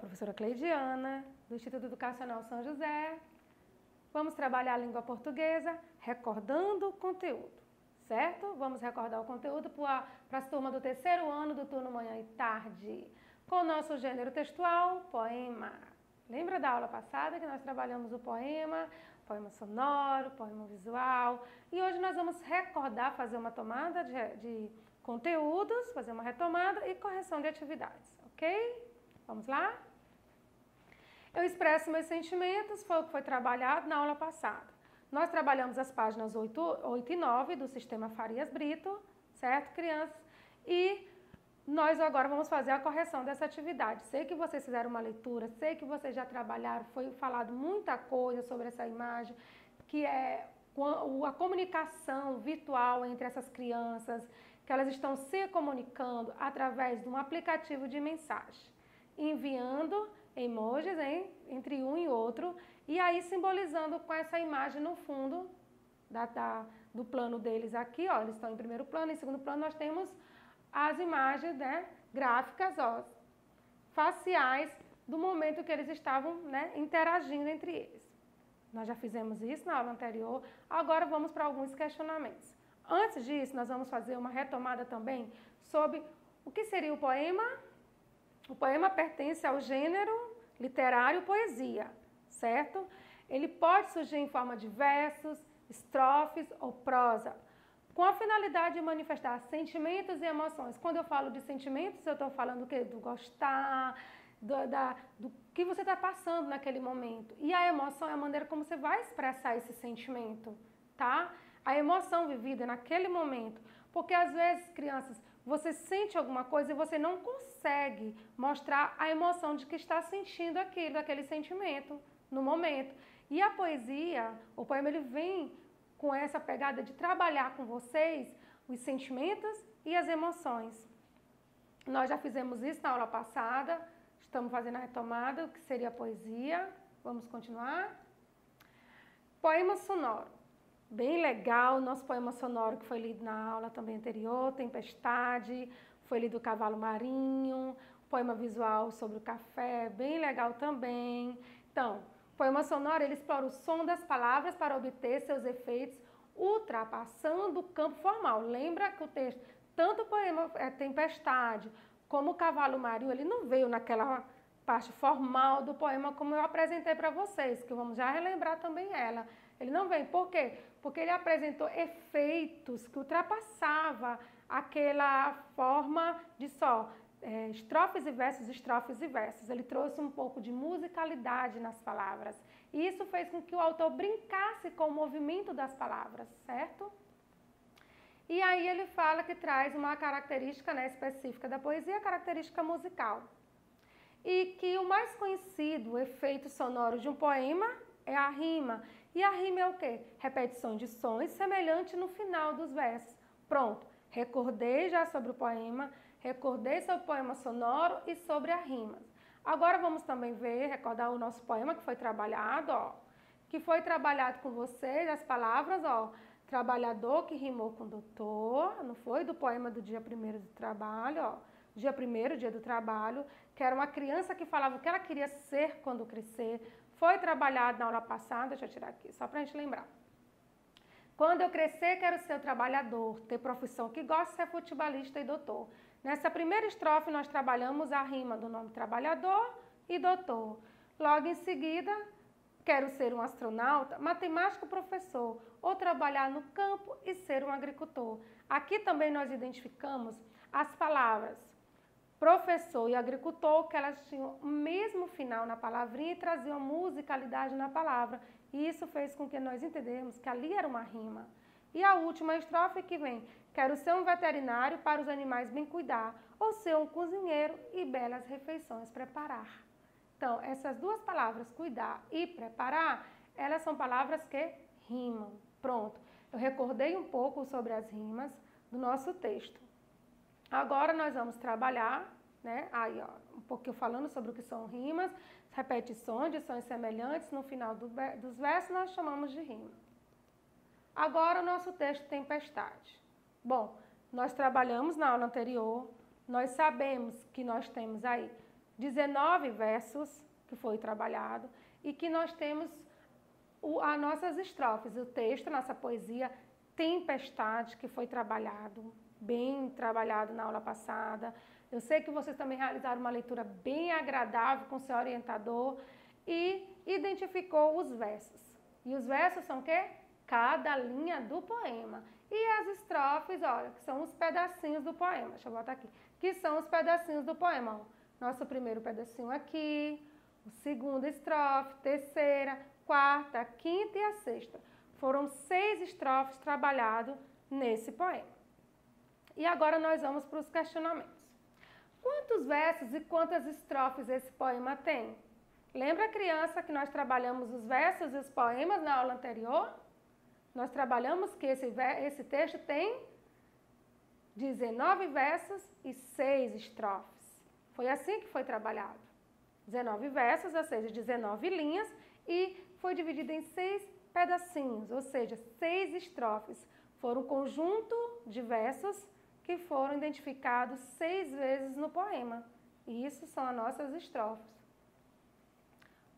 professora Cleidiana, do Instituto Educacional São José. Vamos trabalhar a língua portuguesa recordando o conteúdo, certo? Vamos recordar o conteúdo para as turmas do terceiro ano do turno manhã e tarde, com o nosso gênero textual, poema. Lembra da aula passada que nós trabalhamos o poema sonoro, poema visual, e hoje nós vamos recordar, fazer uma tomada de conteúdos, fazer uma retomada e correção de atividades, ok? Vamos lá? Eu expresso meus sentimentos, foi o que foi trabalhado na aula passada. Nós trabalhamos as páginas 8 e 9 do Sistema Farias Brito, certo, crianças? E nós agora vamos fazer a correção dessa atividade. Sei que vocês fizeram uma leitura, sei que vocês já trabalharam, foi falado muita coisa sobre essa imagem, que é a comunicação virtual entre essas crianças, que elas estão se comunicando através de um aplicativo de mensagem, enviando emojis entre um e outro, e aí simbolizando com essa imagem no fundo do plano deles aqui, ó, eles estão em primeiro plano, em segundo plano nós temos as imagens, né, gráficas, ó, faciais do momento que eles estavam, né, interagindo entre eles. Nós já fizemos isso na aula anterior, agora vamos para alguns questionamentos. Antes disso, nós vamos fazer uma retomada também sobre o que seria o poema. O poema pertence ao gênero literário poesia, certo? Ele pode surgir em forma de versos, estrofes ou prosa, com a finalidade de manifestar sentimentos e emoções. Quando eu falo de sentimentos, eu estou falando o quê? Do gostar, do que você está passando naquele momento. E a emoção é a maneira como você vai expressar esse sentimento, tá? A emoção vivida naquele momento. Porque às vezes, crianças, você sente alguma coisa e você não consegue mostrar a emoção de que está sentindo aquele sentimento no momento. E a poesia, o poema, ele vem com essa pegada de trabalhar com vocês os sentimentos e as emoções. Nós já fizemos isso na aula passada, estamos fazendo a retomada, o que seria a poesia. Vamos continuar? Poema sonoro. Bem legal, nosso poema sonoro que foi lido na aula também anterior, Tempestade, foi lido o Cavalo Marinho, poema visual sobre o café, bem legal também. Então, poema sonoro, ele explora o som das palavras para obter seus efeitos, ultrapassando o campo formal. Lembra que o texto, tanto o poema Tempestade como o Cavalo Marinho, ele não veio naquela parte formal do poema como eu apresentei para vocês, que vamos já relembrar também ela. Ele não vem. Por quê? Porque ele apresentou efeitos que ultrapassavam aquela forma de só estrofes e versos, estrofes e versos. Ele trouxe um pouco de musicalidade nas palavras. E isso fez com que o autor brincasse com o movimento das palavras, certo? E aí ele fala que traz uma característica, né, específica da poesia, a característica musical. E que o mais conhecido efeito sonoro de um poema é a rima. E a rima é o quê? Repetição de sons semelhante no final dos versos. Pronto, recordei já sobre o poema, recordei sobre o poema sonoro e sobre a rima. Agora vamos também recordar o nosso poema que foi trabalhado, ó. Que foi trabalhado com vocês, as palavras, ó. Trabalhador que rimou com doutor, não foi? Do poema do dia 1º do trabalho, ó. Dia 1º, dia do trabalho, que era uma criança que falava o que ela queria ser quando crescer. Foi trabalhado na aula passada, deixa eu tirar aqui, só para a gente lembrar. Quando eu crescer, quero ser trabalhador, ter profissão que gosta de ser futebolista e doutor. Nessa primeira estrofe, nós trabalhamos a rima do nome trabalhador e doutor. Logo em seguida, quero ser um astronauta, matemático, professor, ou trabalhar no campo e ser um agricultor. Aqui também nós identificamos as palavras professor e agricultor, que elas tinham o mesmo final na palavrinha e traziam musicalidade na palavra. E isso fez com que nós entendemos que ali era uma rima. E a última estrofe que vem, quero ser um veterinário para os animais bem cuidar, ou ser um cozinheiro e belas refeições preparar. Então, essas duas palavras, cuidar e preparar, elas são palavras que rimam. Pronto, eu recordei um pouco sobre as rimas do nosso texto. Agora nós vamos trabalhar, né, aí, ó, um pouquinho falando sobre o que são rimas, repetições de sons semelhantes, no final dos versos nós chamamos de rima. Agora o nosso texto Tempestade. Bom, nós trabalhamos na aula anterior, nós sabemos que nós temos aí 19 versos que foi trabalhado e que nós temos as nossas estrofes, o texto, nossa poesia, Tempestade, que foi trabalhado, bem trabalhado na aula passada. Eu sei que vocês também realizaram uma leitura bem agradável com seu orientador e identificou os versos. E os versos são o quê? Cada linha do poema. E as estrofes, olha, que são os pedacinhos do poema. Deixa eu botar aqui. Que são os pedacinhos do poema. Nosso primeiro pedacinho aqui, o segundo estrofe, terceira, quarta, quinta e a sexta. Foram 6 estrofes trabalhados nesse poema. E agora nós vamos para os questionamentos. Quantos versos e quantas estrofes esse poema tem? Lembra, criança, que nós trabalhamos os versos e os poemas na aula anterior? Nós trabalhamos que esse texto tem 19 versos e 6 estrofes. Foi assim que foi trabalhado. 19 versos, ou seja, 19 linhas, e foi dividido em 6 pedacinhos, ou seja, 6 estrofes. Foram um conjunto de versos que foram identificados 6 vezes no poema. E isso são as nossas estrofes.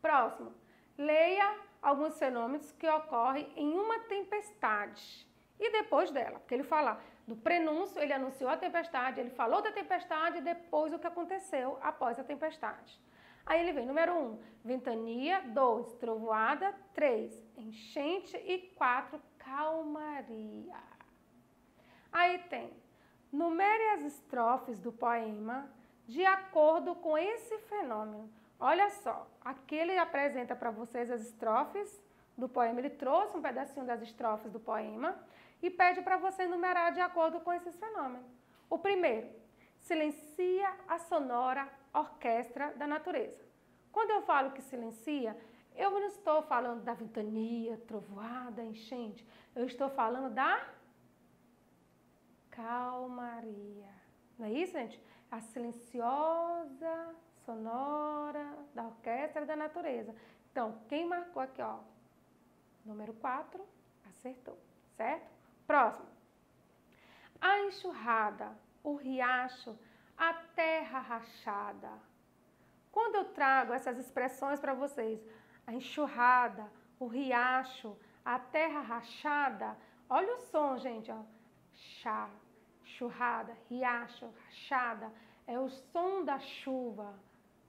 Próximo. Leia alguns fenômenos que ocorrem em uma tempestade e depois dela. Porque ele fala do prenúncio, ele anunciou a tempestade, ele falou da tempestade e depois o que aconteceu após a tempestade. Aí ele vem, número 1, ventania, 2, trovoada, 3, enchente e 4, calmaria. Aí tem, numere as estrofes do poema de acordo com esse fenômeno. Olha só, aqui ele apresenta para vocês as estrofes do poema, ele trouxe um pedacinho das estrofes do poema e pede para você numerar de acordo com esses fenômenos. O primeiro, silencia a sonora orquestra da natureza. Quando eu falo que silencia, eu não estou falando da ventania, trovoada, enchente, eu estou falando da calmaria. Não é isso, gente? A silenciosa sonora da orquestra da natureza. Então, quem marcou aqui, ó, número 4, acertou, certo? Próximo. A enxurrada, o riacho, a terra rachada. Quando eu trago essas expressões para vocês, a enxurrada, o riacho, a terra rachada, olha o som, gente, ó. Chá, enxurrada, riacho, rachada, é o som da chuva,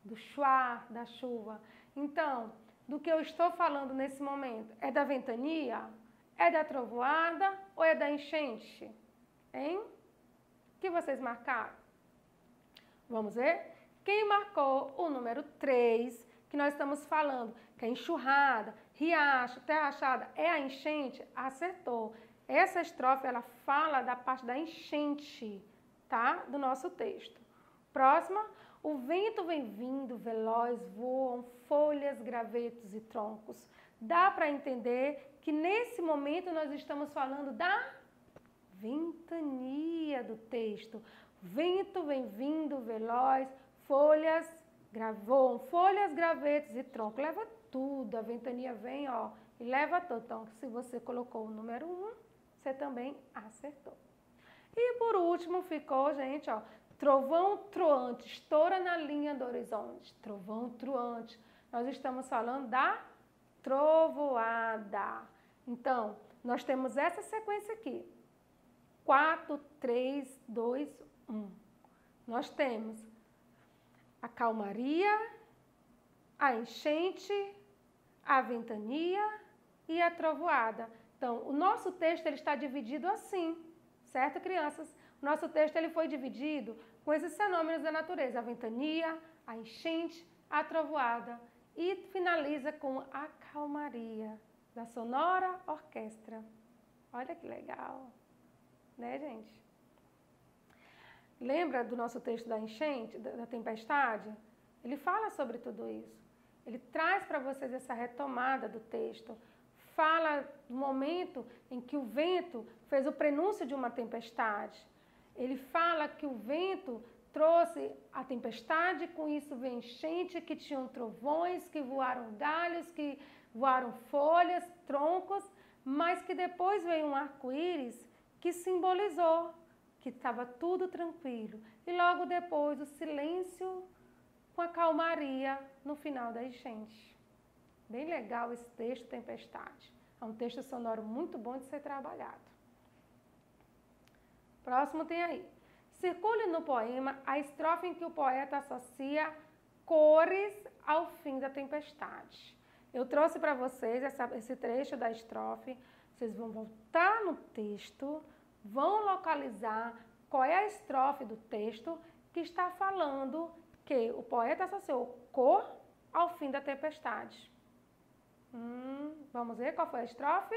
do chuar da chuva. Então, do que eu estou falando nesse momento, é da ventania? É da trovoada ou é da enchente? Hein? O que vocês marcaram? Vamos ver? Quem marcou o número 3, que nós estamos falando, que é enxurrada, riacho, terra rachada, é a enchente, acertou. Essa estrofe, ela fala da parte da enchente, tá? Do nosso texto. Próxima, o vento vem vindo, veloz, voam folhas, gravetos e troncos. Dá para entender que nesse momento nós estamos falando da ventania do texto. Vento vem vindo, veloz, folhas, voam folhas, gravetos e troncos. Leva tudo, a ventania vem, ó, e leva tudo. Então, se você colocou o número 1, você também acertou. E por último ficou, gente, ó, trovão troante, estoura na linha do horizonte. Trovão troante. Nós estamos falando da trovoada. Então, nós temos essa sequência aqui. 4, 3, 2, 1. Nós temos a calmaria, a enchente, a ventania e a trovoada. Então, o nosso texto ele está dividido assim, certo, crianças? O nosso texto ele foi dividido com esses fenômenos da natureza, a ventania, a enchente, a trovoada, e finaliza com a calmaria da sonora orquestra. Olha que legal, né, gente? Lembra do nosso texto da enchente, da tempestade? Ele fala sobre tudo isso. Ele traz para vocês essa retomada do texto. Fala do momento em que o vento fez o prenúncio de uma tempestade. Ele fala que o vento trouxe a tempestade, com isso veio enchente, que tinham trovões, que voaram galhos, que voaram folhas, troncos, mas que depois veio um arco-íris que simbolizou que estava tudo tranquilo. E logo depois o silêncio com a calmaria no final da enchente. Bem legal esse texto, Tempestade. É um texto sonoro muito bom de ser trabalhado. Próximo tem aí. Circule no poema a estrofe em que o poeta associa cores ao fim da tempestade. Eu trouxe para vocês esse trecho da estrofe. Vocês vão voltar no texto, vão localizar qual é a estrofe do texto que está falando que o poeta associou cor ao fim da tempestade. Vamos ver qual foi a estrofe?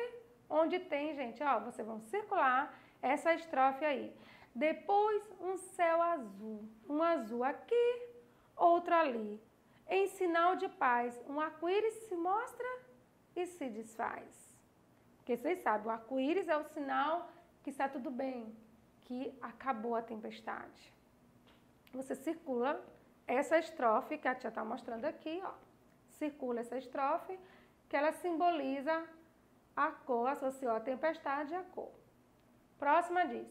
Onde tem, gente, ó, vocês vão circular essa estrofe aí. Depois um céu azul, um azul aqui, outro ali. Em sinal de paz, um arco-íris se mostra e se desfaz. Porque vocês sabem, o arco-íris é o sinal que está tudo bem, que acabou a tempestade. Você circula essa estrofe que a tia está mostrando aqui, ó. Circula essa estrofe que ela simboliza a cor, associou a tempestade à cor. Próxima diz,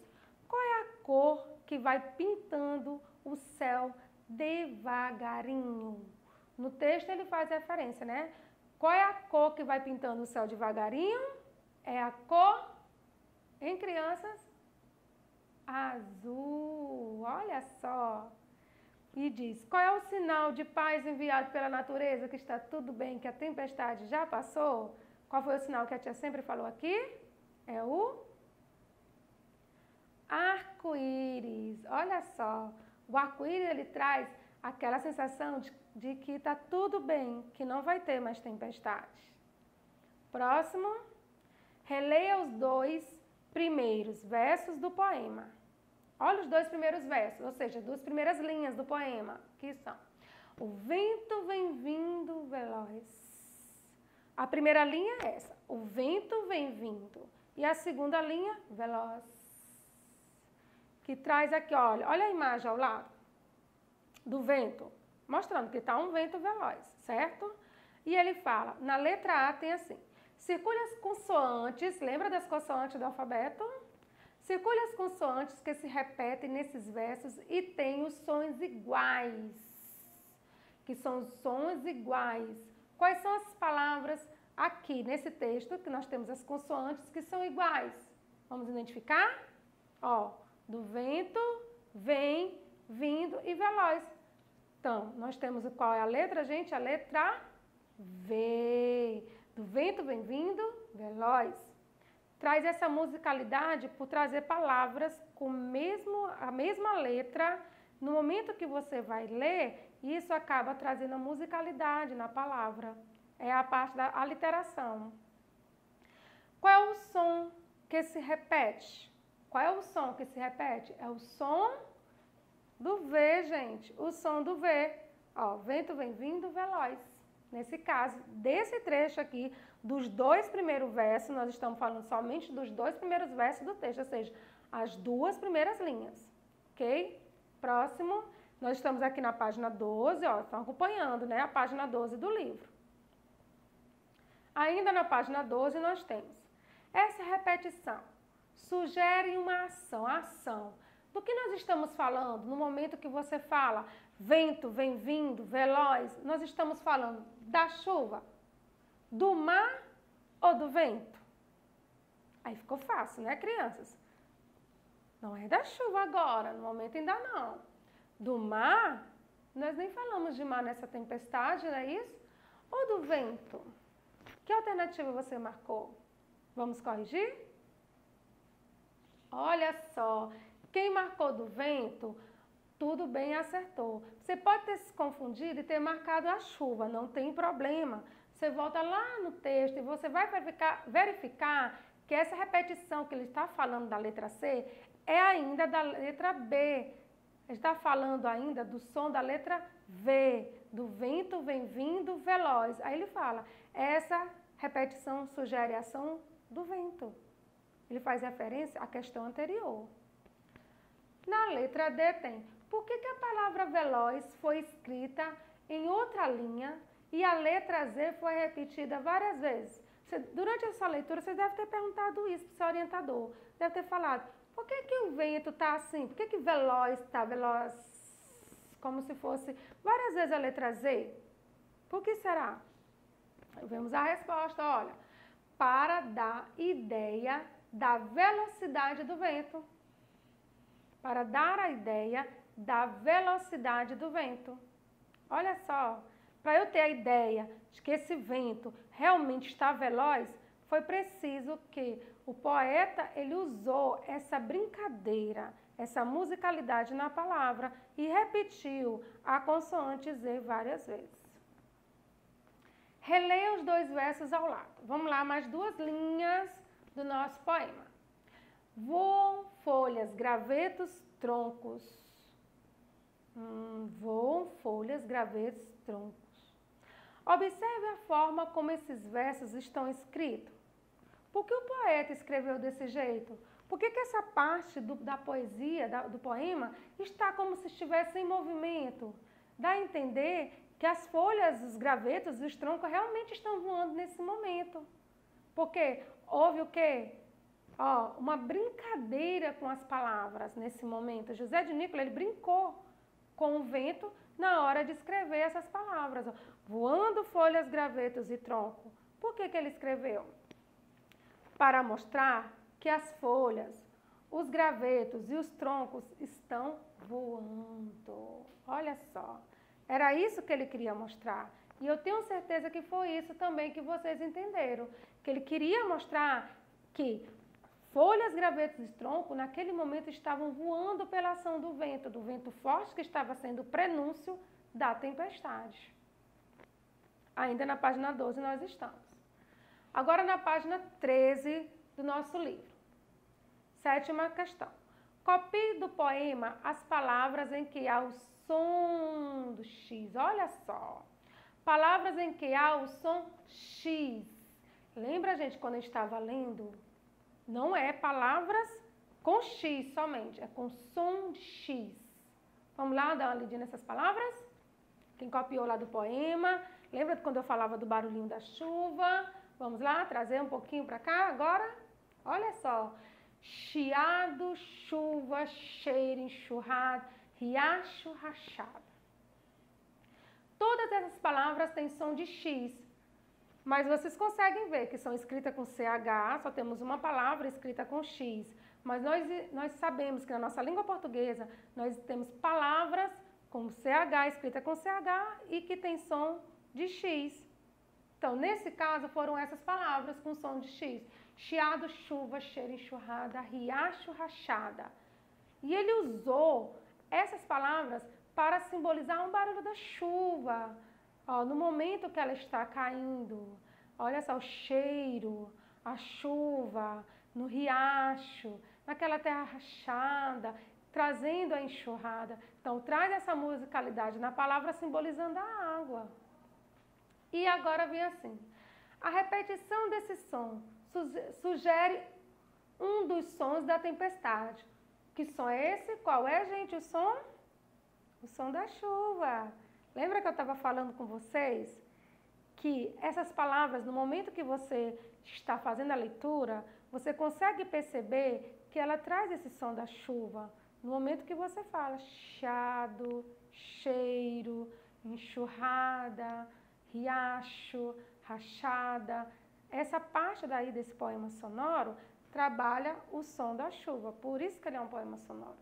qual é a cor que vai pintando o céu devagarinho? No texto ele faz referência, né? Qual é a cor que vai pintando o céu devagarinho? É a cor, em crianças, azul. Olha só. E diz, qual é o sinal de paz enviado pela natureza, que está tudo bem, que a tempestade já passou? Qual foi o sinal que a tia sempre falou aqui? É o arco-íris. Olha só, o arco-íris ele traz aquela sensação de que está tudo bem, que não vai ter mais tempestade. Próximo, releia os 2 primeiros versos do poema. Olha os 2 primeiros versos, ou seja, 2 primeiras linhas do poema, que são: o vento vem vindo veloz. A primeira linha é essa, o vento vem vindo. E a segunda linha, veloz. Que traz aqui, olha a imagem ao lado do vento, mostrando que está um vento veloz, certo? E ele fala, na letra A tem assim, circule as consoantes, lembra das consoantes do alfabeto? Circule as consoantes que se repetem nesses versos e tem os sons iguais. Que são os sons iguais. Quais são as palavras aqui nesse texto que nós temos as consoantes que são iguais? Vamos identificar? Ó, do vento, vem, vindo e veloz. Então, nós temos qual é a letra, gente? A letra V. Do vento vem vindo, veloz. Traz essa musicalidade por trazer palavras com a mesma letra. No momento que você vai ler, isso acaba trazendo a musicalidade na palavra. É a parte da aliteração. Qual é o som que se repete? Qual é o som que se repete? É o som do V, gente. O som do V. Ó, vento vem vindo, veloz. Nesse caso, desse trecho aqui, dos 2 primeiros versos, nós estamos falando somente dos 2 primeiros versos do texto, ou seja, as 2 primeiras linhas, ok? Próximo, nós estamos aqui na página 12, ó, estão acompanhando, né, a página 12 do livro. Ainda na página 12 nós temos, essa repetição sugere uma ação, a ação. Do que nós estamos falando no momento que você fala vento vem vindo, veloz? Nós estamos falando da chuva, do mar ou do vento? Aí ficou fácil, né, crianças? Não é da chuva agora, no momento ainda não. Do mar, nós nem falamos de mar nessa tempestade, não é isso? Ou do vento? Que alternativa você marcou? Vamos corrigir? Olha só, quem marcou do vento, tudo bem, acertou. Você pode ter se confundido e ter marcado a chuva, não tem problema. Você volta lá no texto e você vai verificar que essa repetição que ele está falando da letra C é ainda da letra B. Ele está falando ainda do som da letra V, do vento vem vindo veloz. Aí ele fala, essa repetição sugere a ação do vento. Ele faz referência à questão anterior. Na letra D tem, por que a palavra veloz foi escrita em outra linha e a letra Z foi repetida várias vezes? Durante essa leitura, você deve ter perguntado isso para o seu orientador. Deve ter falado, por que o vento está assim? Por que veloz está veloz? como se fosse várias vezes a letra Z. Por que será? Vemos a resposta, olha. Para dar ideia da velocidade do vento. Para dar a ideia da velocidade do vento. Olha só, para eu ter a ideia de que esse vento realmente está veloz, foi preciso que o poeta ele usou essa brincadeira, essa musicalidade na palavra e repetiu a consoante Z várias vezes. Releia os 2 versos ao lado. Vamos lá, mais 2 linhas do nosso poema. Voam folhas, gravetos, troncos. Voam folhas, gravetos, troncos. Observe a forma como esses versos estão escritos. Por que o poeta escreveu desse jeito? Por que essa parte da poesia, do poema, está como se estivesse em movimento? Dá a entender que as folhas, os gravetos e os troncos realmente estão voando nesse momento. Porque houve o quê? Uma brincadeira com as palavras nesse momento. José de Nicola, ele brincou com o vento na hora de escrever essas palavras. Voando folhas, gravetos e tronco. Por que ele escreveu? Para mostrar que as folhas, os gravetos e os troncos estão voando. Olha só. Era isso que ele queria mostrar. E eu tenho certeza que foi isso também que vocês entenderam. Que ele queria mostrar que folhas, gravetos e tronco, naquele momento, estavam voando pela ação do vento forte que estava sendo o prenúncio da tempestade. Ainda na página 12 nós estamos. Agora na página 13 do nosso livro. 7ª questão. Copie do poema as palavras em que há o som do X. Olha só. Palavras em que há o som X. Lembra, gente, quando eu estava lendo? Não é palavras com X somente, é com som de X. Vamos lá dar uma lidinha nessas palavras? Quem copiou lá do poema? Lembra quando eu falava do barulhinho da chuva? Vamos lá, trazer um pouquinho para cá agora? Olha só. Chiado, chuva, cheiro, enxurrado, riacho, rachado. Todas essas palavras têm som de X, mas vocês conseguem ver que são escritas com CH, só temos uma palavra escrita com X. Mas nós sabemos que na nossa língua portuguesa nós temos palavras com CH, escrita com CH e que tem som de X. Então, nesse caso, foram essas palavras com som de X. Chiado, chuva, cheiro, enxurrada, riacho, rachada. E ele usou essas palavras para simbolizar um barulho da chuva. No momento que ela está caindo. Olha só, o cheiro, a chuva, no riacho, naquela terra rachada, trazendo a enxurrada. Então, traz essa musicalidade na palavra simbolizando a água. E agora vem assim. A repetição desse som sugere um dos sons da tempestade. Que som é esse? Qual é, gente, o som? O som da chuva. Lembra que eu estava falando com vocês que essas palavras, no momento que você está fazendo a leitura, você consegue perceber que ela traz esse som da chuva. No momento que você fala chiado, cheiro, enxurrada, riacho, rachada. Essa parte daí desse poema sonoro trabalha o som da chuva, por isso que ele é um poema sonoro.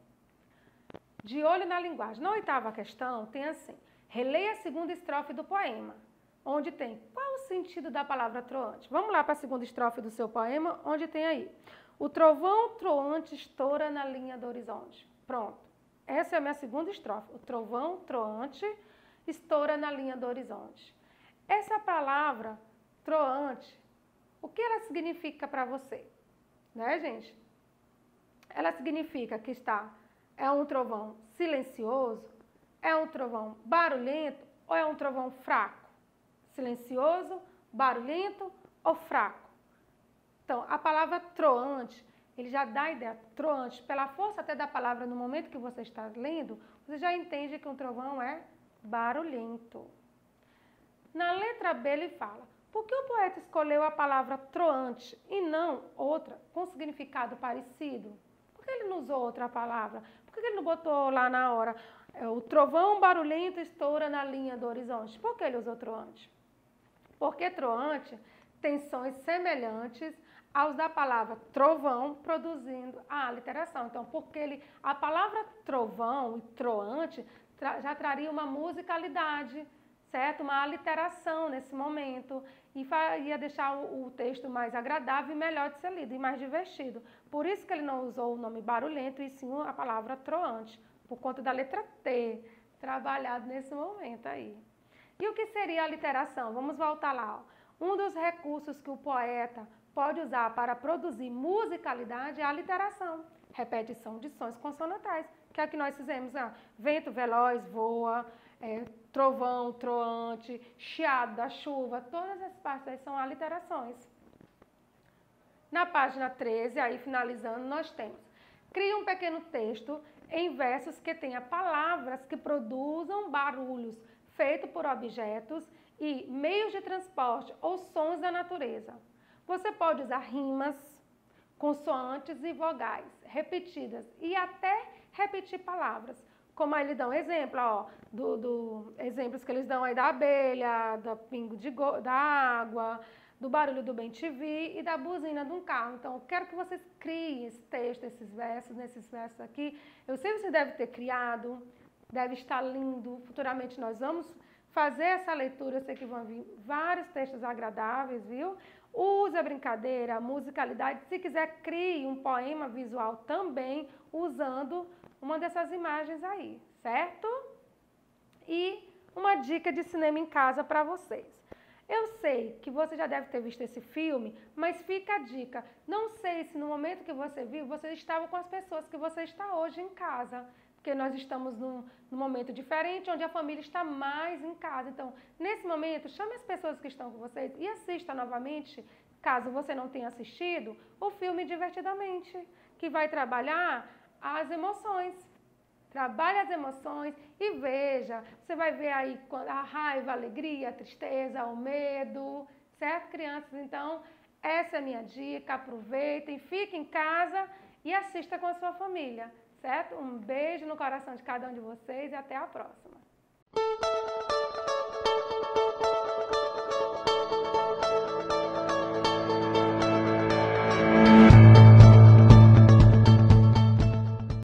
De olho na linguagem. Na 8ª questão tem assim, releia a 2ª estrofe do poema, onde tem qual o sentido da palavra troante. Vamos lá para a 2ª estrofe do seu poema, onde tem aí, o trovão troante estoura na linha do horizonte. Pronto, essa é a minha 2ª estrofe, o trovão troante estoura na linha do horizonte. Essa palavra, troante, o que ela significa para você? Né, gente? Ela significa que é um trovão silencioso, é um trovão barulhento ou é um trovão fraco? Silencioso, barulhento ou fraco? Então, a palavra troante, ele já dá a ideia, troante, pela força até da palavra no momento que você está lendo, você já entende que um trovão é barulhento. Na letra B ele fala, por que o poeta escolheu a palavra troante e não outra com significado parecido? Por que ele não usou outra palavra? Por que ele não botou lá na hora O trovão barulhento estoura na linha do horizonte. Por que ele usou troante? Porque troante tem sons semelhantes aos da palavra trovão, produzindo a aliteração. Então, porque a palavra trovão e troante já traria uma musicalidade, certo? Uma aliteração nesse momento e ia deixar o texto mais agradável e melhor de ser lido e mais divertido. Por isso que ele não usou o nome barulhento e sim a palavra troante, por conta da letra T, trabalhado nesse momento aí. E o que seria a aliteração? Vamos voltar lá. Ó. Um dos recursos que o poeta pode usar para produzir musicalidade é a aliteração, repetição de sons consonantais, que é o que nós fizemos. Vento veloz voa, trovão, troante, chiado da chuva, todas essas partes aí são aliterações. Na página 13, aí finalizando, nós temos: cria um pequeno texto em versos que tenha palavras que produzam barulhos feitos por objetos e meios de transporte ou sons da natureza. Você pode usar rimas, consoantes e vogais repetidas e até repetir palavras. Como aí eles dão exemplo, ó, exemplos que eles dão aí da abelha, do pingo da água, do barulho do bem-te-vi e da buzina de um carro. Então, eu quero que vocês criem esse texto, nesses versos aqui. Eu sei que você deve ter criado, deve estar lindo. Futuramente nós vamos fazer essa leitura, eu sei que vão vir vários textos agradáveis, viu? Use a brincadeira, a musicalidade. Se quiser, crie um poema visual também, usando uma dessas imagens aí, certo? E uma dica de cinema em casa para vocês. Eu sei que você já deve ter visto esse filme, mas fica a dica. Não sei se no momento que você viu, você estava com as pessoas que você está hoje em casa. Porque nós estamos num momento diferente, onde a família está mais em casa. Então, nesse momento, chame as pessoas que estão com vocês e assista novamente, caso você não tenha assistido, o filme Divertidamente, que vai trabalhar as emoções. Trabalhe as emoções e veja. Você vai ver aí a raiva, a alegria, a tristeza, o medo, certo, crianças? Então, essa é a minha dica. Aproveitem, fiquem em casa e assista com a sua família. Certo? Um beijo no coração de cada um de vocês e até a próxima.